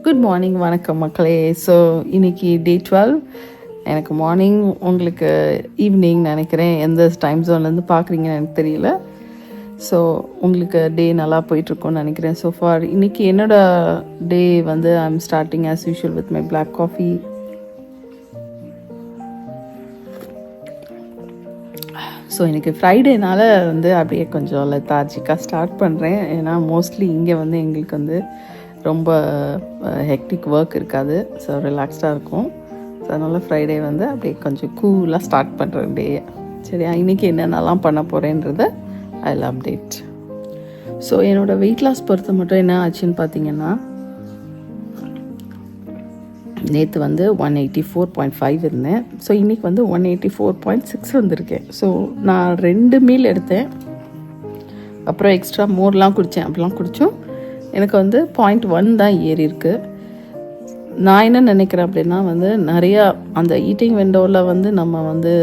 Good morning, வணக்கம் மக்களே. So இன்றைக்கி டே 12. எனக்கு மார்னிங், உங்களுக்கு ஈவினிங் நினைக்கிறேன். எந்த டைம் ஜோன்லேருந்து பார்க்குறீங்கன்னு எனக்கு தெரியல. ஸோ உங்களுக்கு டே நல்லா போயிட்டுருக்கோன்னு நினைக்கிறேன். ஸோ ஃபார் இன்றைக்கி என்னோடய டே வந்து I am starting as usual with my black coffee. So இன்றைக்கி ஃப்ரைடேனால வந்து அப்படியே கொஞ்சம் லெத்தார்ஜிக்காக ஸ்டார்ட் பண்ணுறேன். ஏன்னா மோஸ்ட்லி இங்கே வந்து எங்களுக்கு வந்து ரொம்ப ஹெக்டிக் ஒர்க் இருக்காது. ஸோ ரிலாக்ஸ்டாக இருக்கும். ஸோ அதனால் ஃப்ரைடே வந்து அப்படியே கொஞ்சம் கூலாக ஸ்டார்ட் பண்ணுறேன் டேயை. சரியா, இன்றைக்கி என்னென்னலாம் பண்ண போகிறேன்றத ஐ வில் அப்டேட். ஸோ என்னோடய வெயிட் லாஸ் பொறுத்த மட்டும் என்ன ஆச்சுன்னு பார்த்தீங்கன்னா, நேற்று வந்து 184.5 இருந்தேன். ஸோ இன்றைக்கி வந்து 184.6 வந்திருக்கேன். ஸோ நான் 2 மீல் எடுத்தேன், அப்புறம் எக்ஸ்ட்ரா மோர்லாம் குடித்தேன். அப்படிலாம் குடித்தோம் எனக்கு வந்து 0.1 தான் ஏறி இருக்குது. நான் என்ன நினைக்கிறேன் அப்படின்னா வந்து நிறையா அந்த ஈட்டிங் விண்டோவில் வந்து நம்ம வந்து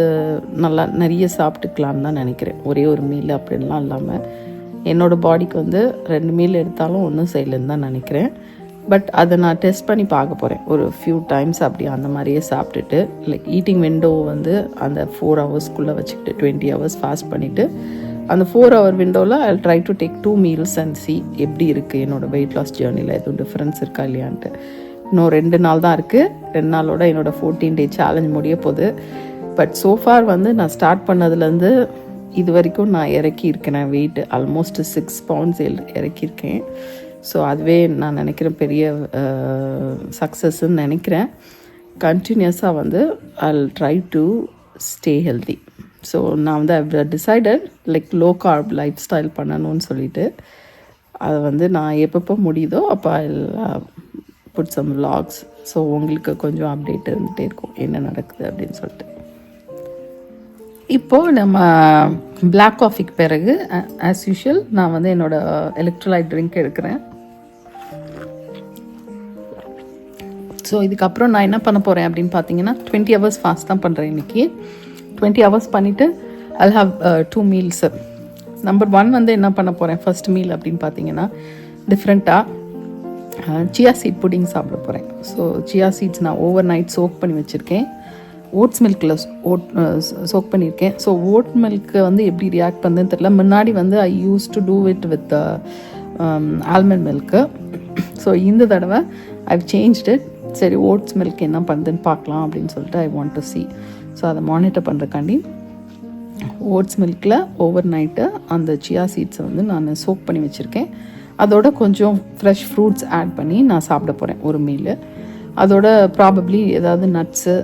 நல்லா நிறைய சாப்பிட்டுக்கலான்னு தான் நினைக்கிறேன். ஒரே ஒரு மீல் அப்படின்லாம் இல்லாமல் என்னோடய பாடிக்கு வந்து 2 மீல் எடுத்தாலும் ஒன்றும் செய்யலைன்னு தான் நினைக்கிறேன். பட் அதை நான் டெஸ்ட் பண்ணி பார்க்க போகிறேன் ஒரு ஃபியூ டைம்ஸ். அப்படி அந்த மாதிரியே சாப்பிட்டுட்டு லைக் ஈட்டிங் விண்டோ வந்து அந்த 4 ஹவர்ஸ்க்குள்ளே வச்சுக்கிட்டு 20 ஹவர்ஸ் ஃபாஸ்ட் பண்ணிவிட்டு அந்த 4 ஹவர் விண்டோவில் ஐ try to take 2 meals and C எப்படி இருக்குது என்னோடய வெயிட் லாஸ் ஜேர்னியில் எதுவும் டிஃப்ரென்ஸ் இருக்கா இல்லையான்ட்டு. இன்னும் 2 நாள் தான் இருக்குது. 2 நாளோட என்னோடய 14 டே சேலஞ்ச் முடிய போகுது. பட் சோஃபார் வந்து நான் ஸ்டார்ட் பண்ணதுலேருந்து இது வரைக்கும் நான் இறக்கியிருக்கேன் வெயிட் ஆல்மோஸ்ட் 6 pounds இறக்கியிருக்கேன். ஸோ அதுவே நான் நினைக்கிறேன் பெரிய சக்ஸஸ்ன்னு நினைக்கிறேன். கண்டினியூஸாக வந்து I try to stay healthy. So நான் வந்து I decided like low carb lifestyle பண்ணணும்னு சொல்லிட்டு அதை வந்து நான் எப்பப்போ முடியுதோ அப்போ I put some vlogs. So உங்களுக்கு கொஞ்சம் அப்டேட் இருந்துகிட்டே இருக்கும் என்ன நடக்குது அப்படின்னு சொல்லிட்டு. இப்போது நம்ம பிளாக் காஃபிக்கு பிறகு ஆஸ் யூஷுவல் நான் வந்து என்னோடய எலக்ட்ரோலைட் ட்ரிங்க் எடுக்கிறேன். ஸோ இதுக்கப்புறம் நான் என்ன பண்ண போகிறேன் அப்படின்னு பார்த்தீங்கன்னா 20 ஹவர்ஸ் ஃபாஸ்ட் தான் பண்ணுறேன் இன்றைக்கி. 20 ஹவர்ஸ் பண்ணிவிட்டு ஐல் ஹாவ் 2 மீல்ஸு. நம்பர் 1 வந்து என்ன பண்ண போகிறேன் ஃபர்ஸ்ட் மீல் அப்படின்னு பார்த்தீங்கன்னா டிஃப்ரெண்ட்டாக சியா சீட் புட்டிங் சாப்பிட போகிறேன். ஸோ சியா சீட்ஸ் நான் ஓவர் நைட் சோக் பண்ணி வச்சுருக்கேன். ஓட்ஸ் மில்கில் சோக் பண்ணியிருக்கேன். ஸோ ஓட் மில்க்கு வந்து எப்படி ரியாக்ட் பண்ணுதுன்னு தெரியல. முன்னாடி வந்து I use to do it with almond milk. So இந்த தடவை ஐவ் சேஞ்ச்ட் இட். சரி, ஓட்ஸ் மில்க் என்ன பண்ணுதுன்னு பார்க்கலாம் அப்படின்னு சொல்லிட்டு I want to see. So அதை மானிட்டர் பண்ணுறக்காண்டி ஓட்ஸ் மில்கில் ஓவர் நைட்டு அந்த சியா சீட்ஸை வந்து நான் சோக் பண்ணி வச்சுருக்கேன். அதோட கொஞ்சம் ஃப்ரெஷ் ஃப்ரூட்ஸ் ஆட் பண்ணி நான் சாப்பிட போகிறேன் ஒரு மீல். அதோட ப்ராபப்ளி ஏதாவது நட்ஸு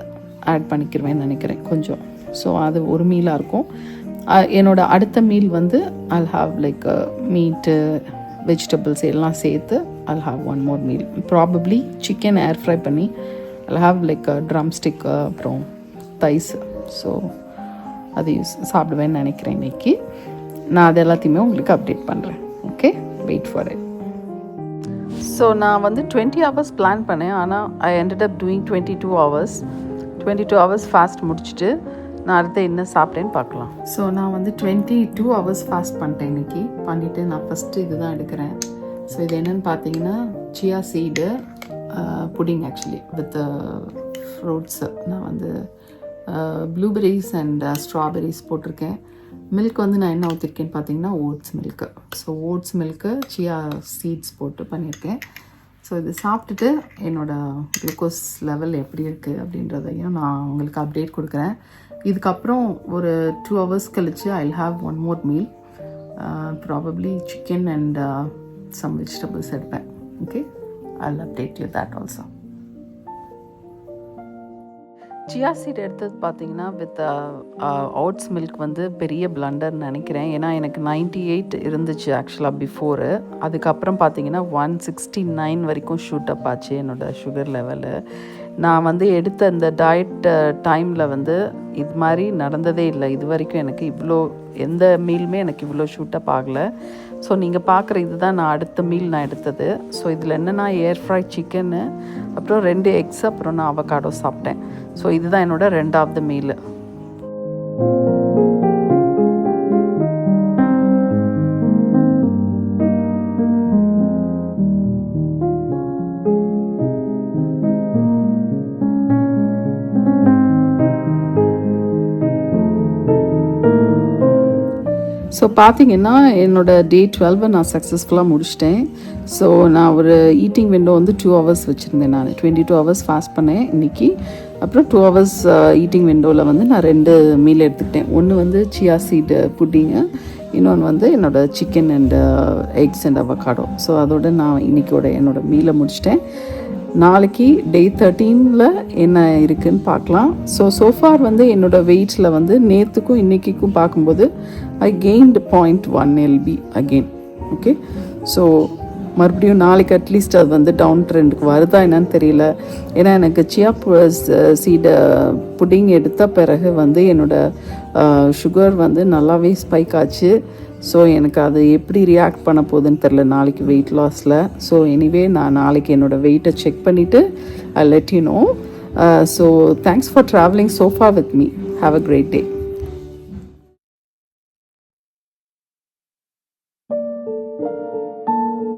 ஆட் பண்ணிக்கிருவேன்னு நினைக்கிறேன் கொஞ்சம். ஸோ அது ஒரு மீலாக இருக்கும். என்னோடய அடுத்த மீல் வந்து I'll have like meat vegetables எல்லாம் சேர்த்து I'll have 1 more meal. Probably chicken air fry பண்ணி I'll have like drumstick அப்புறம் தைஸ். ஸோ அது சாப்பிடுவேன்னு நினைக்கிறேன் இன்றைக்கி. நான் அது எல்லாத்தையுமே உங்களுக்கு அப்டேட் பண்ணுறேன். Okay, wait for it. So நான் வந்து 20 ஹவர்ஸ் பிளான் பண்ணேன். ஆனால் I ended up doing 22 hours. 22 hours fast முடிச்சுட்டு நான் அடுத்து என்ன சாப்பிட்டேன்னு பார்க்கலாம். ஸோ நான் வந்து 22 ஹவர்ஸ் ஃபாஸ்ட் பண்ணிட்டேன் இன்றைக்கி. பண்ணிவிட்டு நான் ஃபஸ்ட்டு இது தான் எடுக்கிறேன். ஸோ இது என்னென்னு பார்த்தீங்கன்னா chia seed pudding actually with fruits. நான் வந்து ப்ளூபெரிஸ் அண்ட் ஸ்ட்ராபெரிஸ் போட்டிருக்கேன். மில்க் வந்து நான் என்ன ஊற்றிருக்கேன்னு பார்த்தீங்கன்னா oats milk. So oats milk chia seeds போட்டு பண்ணியிருக்கேன். ஸோ இது சாப்பிட்டுட்டு என்னோடய குளுக்கோஸ் லெவல் எப்படி இருக்குது அப்படின்றதையும் நான் உங்களுக்கு அப்டேட் கொடுக்குறேன். இதுக்கப்புறம் ஒரு 2 ஹவர்ஸ் கழிச்சு I'll have 1 more meal. Probably chicken and some vegetables எடுப்பேன். Okay, I'll update you that also. Chia seed எடுத்தது பார்த்தீங்கன்னா வித் ஓட்ஸ் மில்க் வந்து பெரிய பிளண்டர்னு நினைக்கிறேன். ஏன்னா எனக்கு 98 இருந்துச்சு ஆக்சுவலாக பிஃபோரு. அதுக்கப்புறம் பார்த்தீங்கன்னா 169 வரைக்கும் ஷூட் அப் ஆச்சு என்னோடய சுகர் லெவலு. நான் வந்து எடுத்த இந்த டயட் டைமில் வந்து இது மாதிரி நடந்ததே இல்லை இது வரைக்கும். எனக்கு இவ்வளோ எந்த மீலுமே எனக்கு இவ்வளோ ஷூட் அப் ஆகலை. ஸோ நீங்கள் பார்க்குற இதுதான் நான் அடுத்த மீல் நான் எடுத்தது. ஸோ இதில் என்னென்னா ஏர் ஃப்ரை சிக்கனு, அப்புறம் 2 எக்ஸ், அப்புறம் நான் அவகாடோ சாப்பிட்டேன். ஸோ இதுதான் என்னோடய 2வது மீல். ஸோ பார்த்தீங்கன்னா என்னோடய டே 12 நான் சக்ஸஸ்ஃபுல்லாக முடிச்சிட்டேன். ஸோ நான் ஒரு ஈட்டிங் விண்டோ வந்து 2 hours வச்சுருந்தேன். நான் 22 hours ஃபாஸ்ட் பண்ணேன் இன்றைக்கி. அப்புறம் 2 hours ஈட்டிங் விண்டோவில் வந்து நான் 2 மீல் எடுத்துக்கிட்டேன். ஒன்று வந்து சியா சீடு புட்டிங்கு, இன்னொன்று வந்து என்னோடய chicken and X and avocado. So அதோட நான் என்னோடய மீலை முடிச்சிட்டேன். நாளைக்கு டே 13ல் என்ன இருக்குதுன்னு பார்க்கலாம். ஸோஃபார் வந்து என்னோடய வெயிட்ஸில் வந்து நேற்றுக்கும் இன்றைக்கும் பார்க்கும்போது I gained 0.1 lb again. Okay, so மறுபடியும் நாளைக்கு அட்லீஸ்ட் அது வந்து டவுன் ட்ரெண்டுக்கு வருதா என்னன்னு தெரியல. ஏன்னா எனக்கு சியா சீடு புட்டிங் எடுத்த பிறகு வந்து என்னோடய சுகர் வந்து நல்லாவே ஸ்பைக் ஆச்சு. ஸோ எனக்கு அது எப்படி ரியாக்ட் பண்ண போகுதுன்னு தெரில நாளைக்கு வெயிட் லாஸில். ஸோ எனிவே நான் நாளைக்கு என்னோடய வெயிட்டை செக் பண்ணிவிட்டு I let you know. So thanks for travelling so far with me. Have a great day.